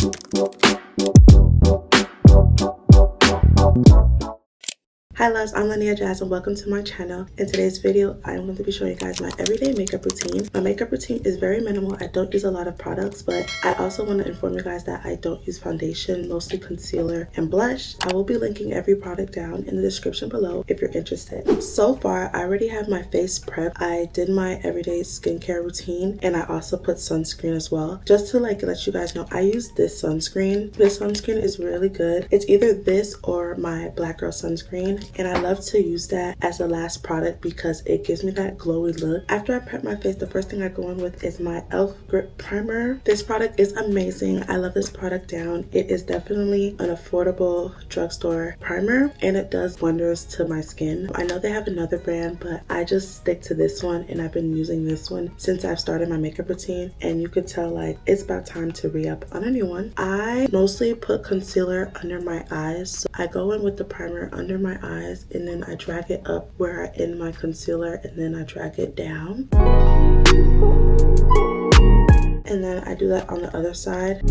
Hi loves, I'm Linnea Jazz and welcome to my channel. In today's video, I'm going to be showing you guys my everyday makeup routine. My makeup routine is very minimal. I don't use a lot of products, but I also want to inform you guys that I don't use foundation, mostly concealer and blush. I will be linking every product down in the description below if you're interested. So far, I already have my face prepped. I did my everyday skincare routine and I also put sunscreen as well. Just to let you guys know, I use this sunscreen. This sunscreen is really good. It's either this or my Black Girl sunscreen. And I love to use that as the last product because it gives me that glowy look. After I prep my face, the first thing I go in with is my e.l.f. Grip Primer. This product is amazing. I love this product down. It is definitely an affordable drugstore primer and it does wonders to my skin. I know they have another brand, but I just stick to this one and I've been using this one since I've started my makeup routine, and you could tell like it's about time to re-up on a new one. I mostly put concealer under my eyes, so I go in with the primer under my eyes and then I drag it up where I end my concealer and then I drag it down. And then I do that on the other side.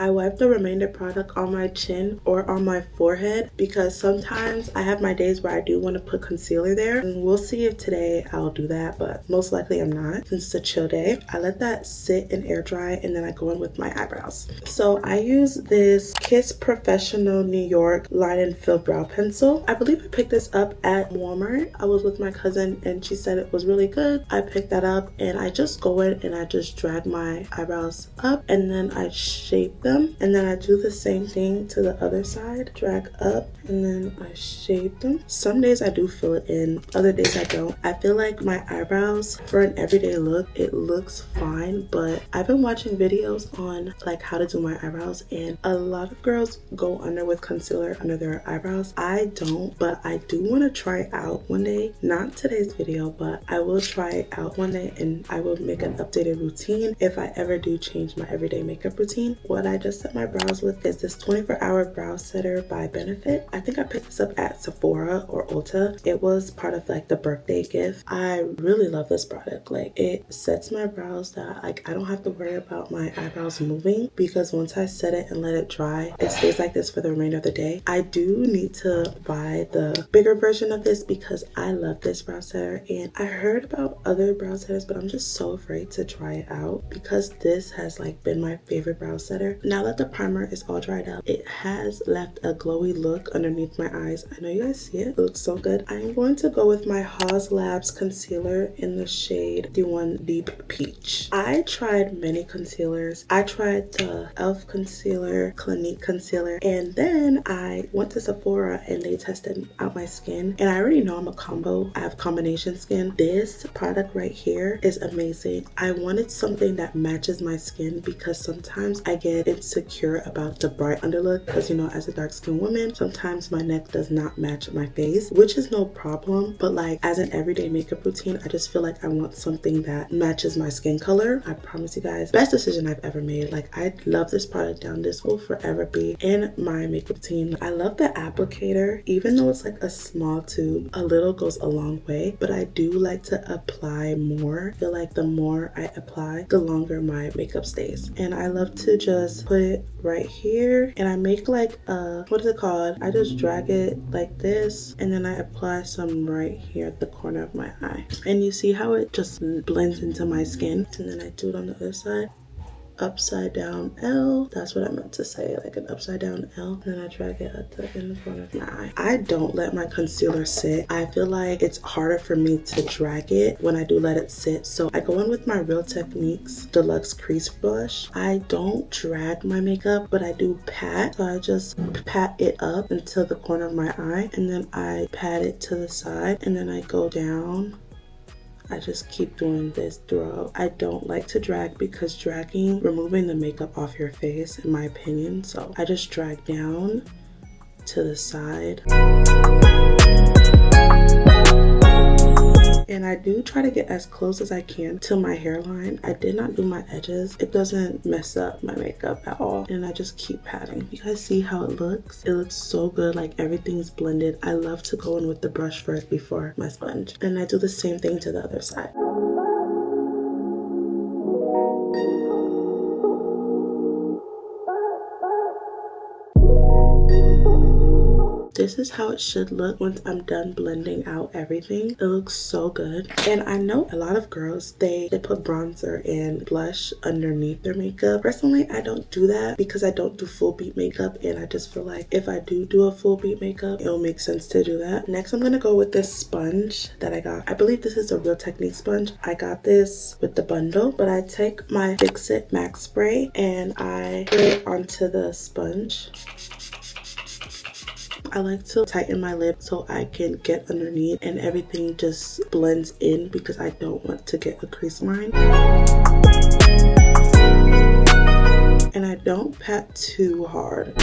I wipe the remainder product on my chin or on my forehead because sometimes I have my days where I do want to put concealer there, and we'll see if today I'll do that, but most likely I'm not since it's a chill day. I let that sit and air dry and then I go in with my eyebrows. So I use this Kiss Professional New York Line and Fill Brow Pencil. I believe I picked this up at Walmart. I was with my cousin and she said it was really good. I picked that up and I just go in and I just drag my eyebrows up and then I shape them. And then I do the same thing to the other side, drag up and then I shape them. Some days I do fill it in, other days I don't. I feel like my eyebrows for an everyday look, it looks fine, but I've been watching videos on like how to do my eyebrows and a lot of girls go under with concealer under their eyebrows. I don't, but I do want to try it out one day. Not today's video, but I will try it out one day and I will make an updated routine if I ever do change my everyday makeup routine. What I just set my brows with is this 24-hour brow setter by Benefit. I think I picked this up at Sephora or Ulta. It was part of like the birthday gift. I really love this product. Like it sets my brows that like I don't have to worry about my eyebrows moving because once I set it and let it dry, it stays like this for the remainder of the day. I do need to buy the bigger version of this because I love this brow setter, and I heard about other brow setters, but I'm just so afraid to try it out because this has like been my favorite brow setter. Now that the primer is all dried up, it has left a glowy look underneath my eyes. I know you guys see it. It looks so good. I'm going to go with my Haus Labs concealer in the shade D1 Deep Peach. I tried many concealers. I tried the e.l.f. concealer, Clinique concealer, and then I went to Sephora and they tested out my skin, and I already know I'm a combo. I have combination skin. This product right here is amazing. I wanted something that matches my skin because sometimes I get insecure about the bright underlook because, you know, as a dark skinned woman, sometimes my neck does not match my face, which is no problem, but like as an everyday makeup routine, I just feel like I want something that matches my skin color. I promise you guys, best decision I've ever made. Like I love this product down. This will forever be in my makeup routine. I love the applicator, even though it's like a small tube, a little goes a long way, but I do like to apply more. I feel like the more I apply, the longer my makeup stays, and I love to just put it right here and I make like a, what is it called? I just drag it like this and then I apply some right here at the corner of my eye, and you see how it just blends into my skin. And then I do it on the other side. Upside down L. That's what I meant to say, like an upside down L. And then I drag it at the in the corner of my eye. I don't let my concealer sit. I feel like it's harder for me to drag it when I do let it sit. So I go in with my Real Techniques Deluxe Crease Brush. I don't drag my makeup, but I do pat. So I just pat it up until the corner of my eye, and then I pat it to the side, and then I go down. I just keep doing this throughout. I don't like to drag because dragging, removing the makeup off your face in my opinion. So I just drag down to the side. And I do try to get as close as I can to my hairline. I did not do my edges. It doesn't mess up my makeup at all. And I just keep patting. You guys see how it looks? It looks so good, like everything's blended. I love to go in with the brush first before my sponge. And I do the same thing to the other side. this is how it should look once I'm done blending out everything. It looks so good. And I know a lot of girls, they put bronzer and blush underneath their makeup. Personally, I don't do that because I don't do full beat makeup, and I just feel like if I do a full beat makeup, it'll make sense to do that. Next, I'm gonna go with this sponge that I got. I believe this is a Real Technique sponge. I got this with the bundle, but I take my Fix It Max spray and I put it onto the sponge. I like to tighten my lip so I can get underneath and everything just blends in because I don't want to get a crease line. And I don't pat too hard.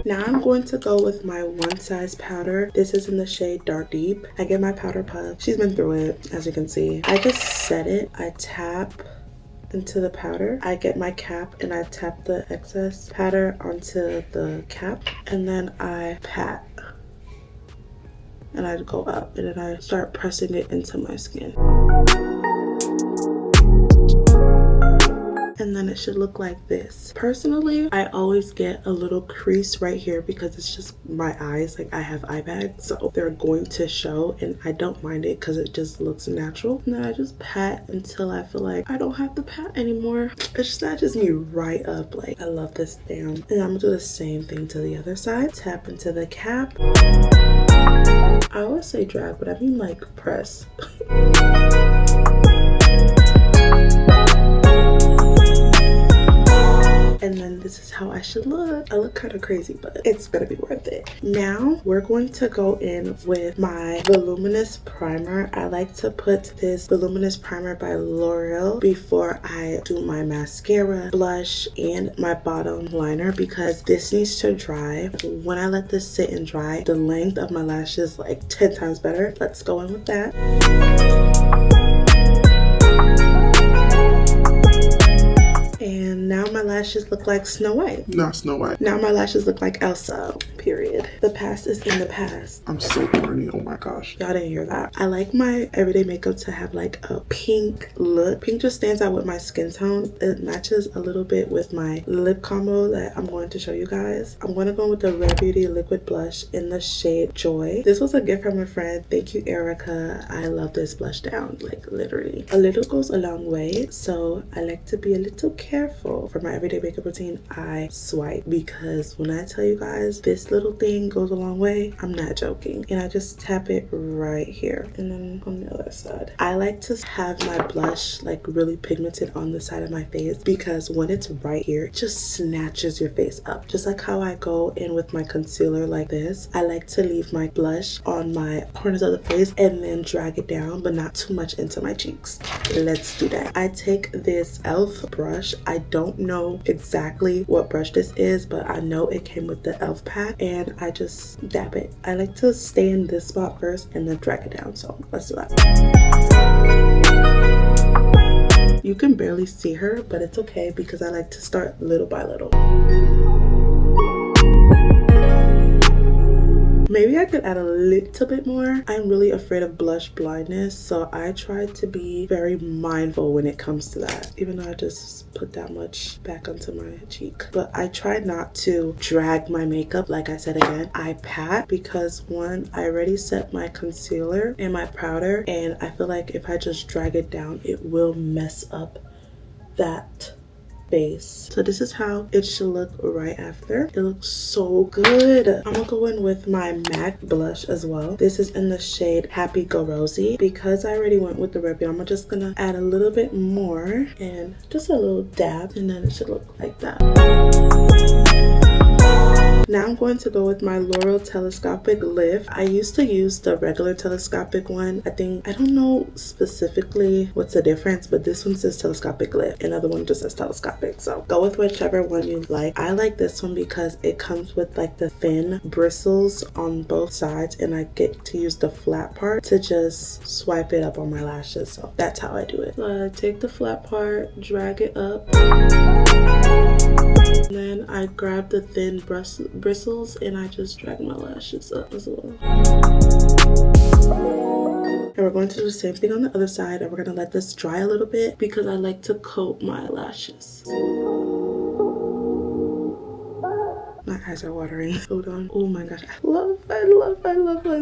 Now I'm going to go with my One Size powder. This is in the shade Dark Deep. I get my powder puff. She's been through it, as you can see. I just set it. I tap into the powder. I get my cap and I tap the excess powder onto the cap. And then I pat. And I go up and then I start pressing it into my skin. And then it should look like this. Personally, I always get a little crease right here because it's just my eyes. Like, I have eye bags, so they're going to show, and I don't mind it because it just looks natural. And then I just pat until I feel like I don't have to pat anymore. It snatches me right up. Like, I love this down. And I'm gonna do the same thing to the other side. Tap into the cap. I always say drag, but I mean like press. And then this is how I should look. I look kind of crazy, but it's gonna be worth it. Now we're going to go in with my voluminous primer. I like to put this voluminous primer by L'Oreal before I do my mascara, blush, and my bottom liner because this needs to dry. When I let this sit and dry, the length of my lashes like 10 times better. Let's go in with that. And now my lashes look like Snow White. Not Snow White. Now my lashes look like Elsa, period. The past is in the past. I'm so corny, oh my gosh. Y'all didn't hear that. I like my everyday makeup to have like a pink look. Pink just stands out with my skin tone. It matches a little bit with my lip combo that I'm going to show you guys. I'm going to go with the Rare Beauty liquid blush in the shade Joy. This was a gift from a friend. Thank you, Erica. I love this blush down, like literally. A little goes a long way, so I like to be a little careful. For my everyday makeup routine, I swipe because when I tell you guys this little thing goes a long way, I'm not joking. And I just tap it right here and then on the other side. I like to have my blush like really pigmented on the side of my face because when it's right here, it just snatches your face up. Just like how I go in with my concealer like this, I like to leave my blush on my corners of the face and then drag it down, but not too much into my cheeks. Let's do that. I take this e.l.f. brush. I don't know exactly what brush this is, but I know it came with the e.l.f. pack, and I just dab it. I like to stay in this spot first and then drag it down, so let's do that. You can barely see her, but it's okay because I like to start little by little. Maybe I could add a little bit more. I'm really afraid of blush blindness, so I try to be very mindful when it comes to that, even though I just put that much back onto my cheek. But I try not to drag my makeup. Like I said again, I pat because one, I already set my concealer and my powder, and I feel like if I just drag it down, it will mess up that base. So this is how it should look right after. It looks so good. I'm gonna go in with my MAC blush as well. This is in the shade Happy Go Rosy. Because I already went with the Red Beauty, I'm just gonna add a little bit more and just a little dab, and then it should look like that. Now I'm going to go with my L'Oreal Telescopic Lift. I used to use the regular telescopic one. I don't know specifically what's the difference, but this one says Telescopic Lift. Another one just says Telescopic. So go with whichever one you like. I like this one because it comes with like the thin bristles on both sides, and I get to use the flat part to just swipe it up on my lashes. So that's how I do it. So I take the flat part, drag it up. And then I grab the thin bristles and I just drag my lashes up as well. And we're going to do the same thing on the other side, and we're going to let this dry a little bit because I like to coat my lashes. eyes are watering. Hold on. Oh my gosh. I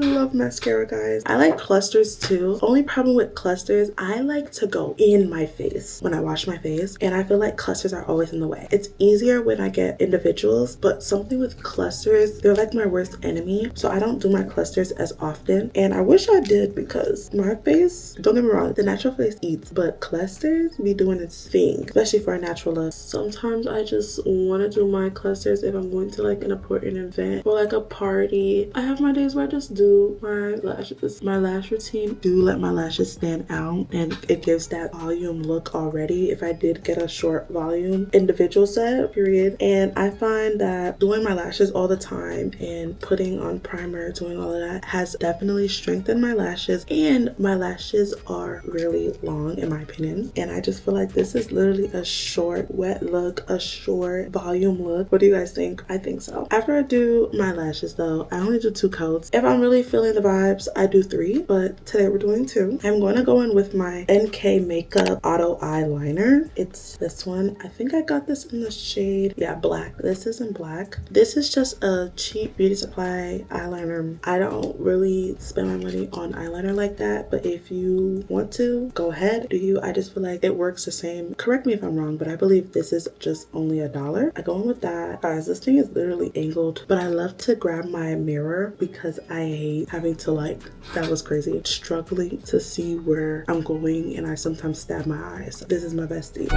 love mascara, guys. I like clusters too. Only problem with clusters, I like to go in my face when I wash my face, and I feel like clusters are always in the way. It's easier when I get individuals, but something with clusters, they're like my worst enemy. So I don't do my clusters as often, and I wish I did, because my face, don't get me wrong, the natural face eats, but clusters be doing its thing, especially for a natural look. Sometimes I just want to do my clusters if I'm going to like an important event or like a party. I have my days where I just do my lashes. My lash routine do let my lashes stand out, and it gives that volume look already if I did get a short volume individual set, period. And I find that doing my lashes all the time and putting on primer, doing all of that, has definitely strengthened my lashes, and my lashes are really long in my opinion. And I just feel like this is literally a short wet look, a short volume look. What do you guys think? I think so. After I do my lashes though, I only do 2 coats. If I'm really feeling the vibes, I do 3, but today we're doing 2. I'm going to go in with my NK Makeup Auto Eyeliner. It's this one. I think I got this in the shade, yeah, black. This is in black. This is just a cheap beauty supply eyeliner. I don't really spend my money on eyeliner like that, but if you want to, go ahead, do you. I just feel like it works the same. Correct me if I'm wrong, but I believe this is just only $1. I go in with that. Guys, this thing is literally angled, but I love to grab my mirror because I hate having to like, that was crazy, struggling to see where I'm going, and I sometimes stab my eyes. This is my bestie.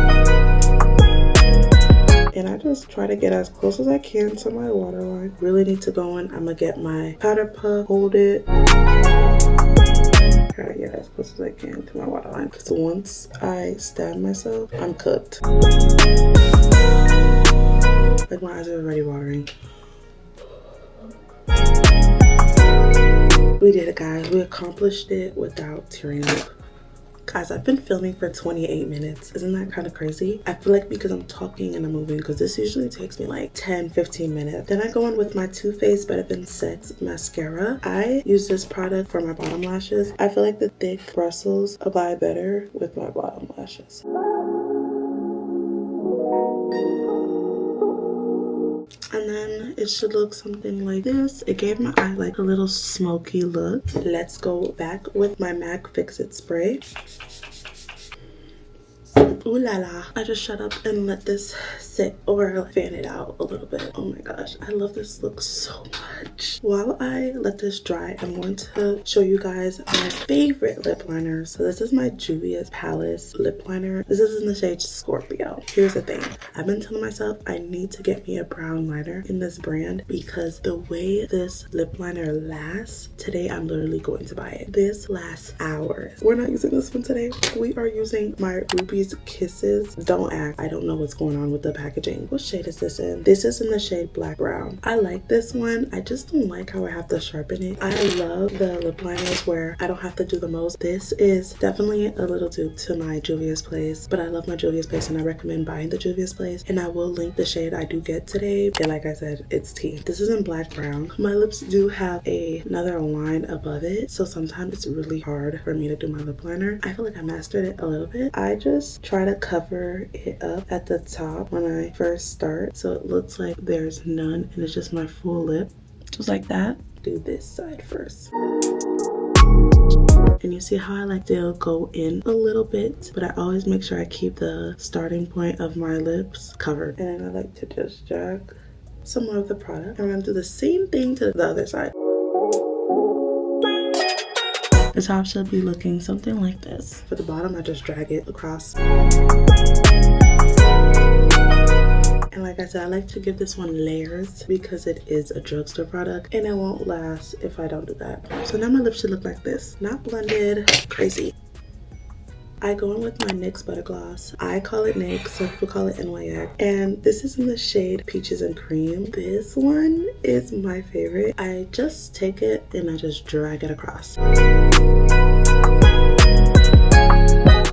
And I just try to get as close as I can to my waterline. Really need to go in. I'm gonna get my powder puff, hold it. Try to get as close as I can to my waterline, because once I stab myself, I'm cooked. Like, my eyes are already watering. We did it, guys. We accomplished it without tearing up. Guys, I've been filming for 28 minutes. Isn't that kind of crazy? I feel like because I'm talking and I'm moving, because this usually takes me like 10-15 minutes. Then I go in with my Too Faced Better Than Sex mascara. I use this product for my bottom lashes. I feel like the thick bristles apply better with my bottom lashes. And then it should look something like this. It gave my eye like a little smoky look. Let's go back with my MAC Fix It spray. Ooh la la. I just shut up and let this sit or fan it out a little bit. Oh my gosh, I love this look so much. While I let this dry, I'm going to show you guys my favorite lip liner. So this is my Juvias Palace lip liner. This is in the shade Scorpio. Here's the thing. I've been telling myself I need to get me a brown liner in this brand, because the way this lip liner lasts, today I'm literally going to buy it. This lasts hours. We're not using this one today. We are using my Ruby's Kisses. Don't act, I don't know what's going on with the packaging. What shade is this in? This is in the shade Black Brown. I like this one. I just don't like how I have to sharpen it. I love the lip liners where I don't have to do the most. This is definitely a little dupe to my Juvia's Place, but I love my Juvia's Place and I recommend buying the Juvia's Place, and I will link the shade I do get today. And like I said, it's tea. This is in Black Brown. My lips do have another line above it, so sometimes it's really hard for me to do my lip liner. I feel like I mastered it a little bit. I just try to cover it up at the top when I first start, so it looks like there's none and it's just my full lip, just like that. Do this side first. And you see how I like to go in a little bit, but I always make sure I keep the starting point of my lips covered. And then I like to just drag some more of the product. I'm gonna do the same thing to the other side. The top should be looking something like this. For the bottom, I just drag it across. And like I said, I like to give this one layers because it is a drugstore product and it won't last if I don't do that. So now my lips should look like this. Not blended, crazy. I go in with my NYX Butter Gloss. I call it NYX, some people call it NYX. And this is in the shade Peaches and Cream. This one is my favorite. I just take it and I just drag it across.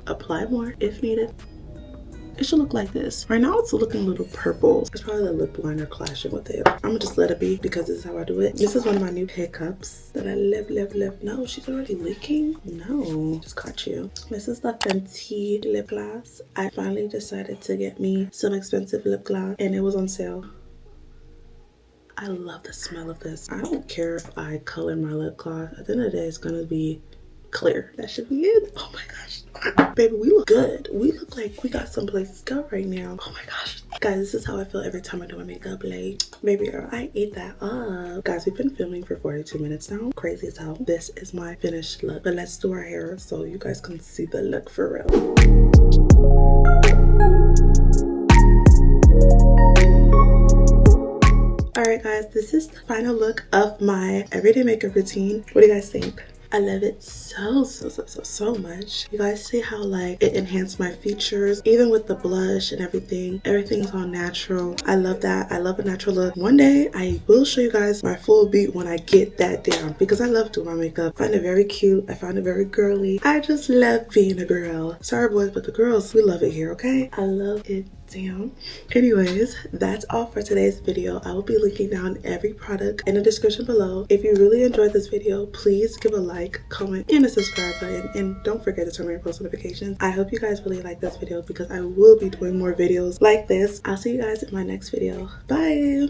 Apply more if needed. It should look like this. Right now it's looking a little purple. It's probably the lip liner clashing with it. I'm gonna just let it be because this is how I do it. This is one of my new hiccups that I love. No, she's already leaking? No, just caught you. This is the Fenty lip gloss. I finally decided to get me some expensive lip gloss and it was on sale. I love the smell of this. I don't care if I color my lip gloss. At the end of the day, it's gonna be clear. That should be it. Oh my gosh. Baby, we look good. We look like we got some places to go right now. Oh my gosh. Guys, this is how I feel every time I do my makeup. Like, baby girl, I ate that up. Guys, we've been filming for 42 minutes now. Crazy as hell. This is my finished look. But let's do our hair so you guys can see the look for real. Alright guys, this is the final look of my everyday makeup routine. What do you guys think? I love it so much. You guys see how like it enhanced my features, even with the blush and everything. Everything's all natural. I love that. I love a natural look. One day I will show you guys my full beat when I get that down, because I love doing my makeup. I find it very cute. I find it very girly. I just love being a girl. Sorry boys, but the girls, we love it here, okay? I love it. Damn. Anyways, that's all for today's video. I will be linking down every product in the description below. If you really enjoyed this video, please give a like, comment, and a subscribe button, and don't forget to turn on your post notifications. I hope you guys really like this video because I will be doing more videos like this. I'll see you guys in my next video. Bye.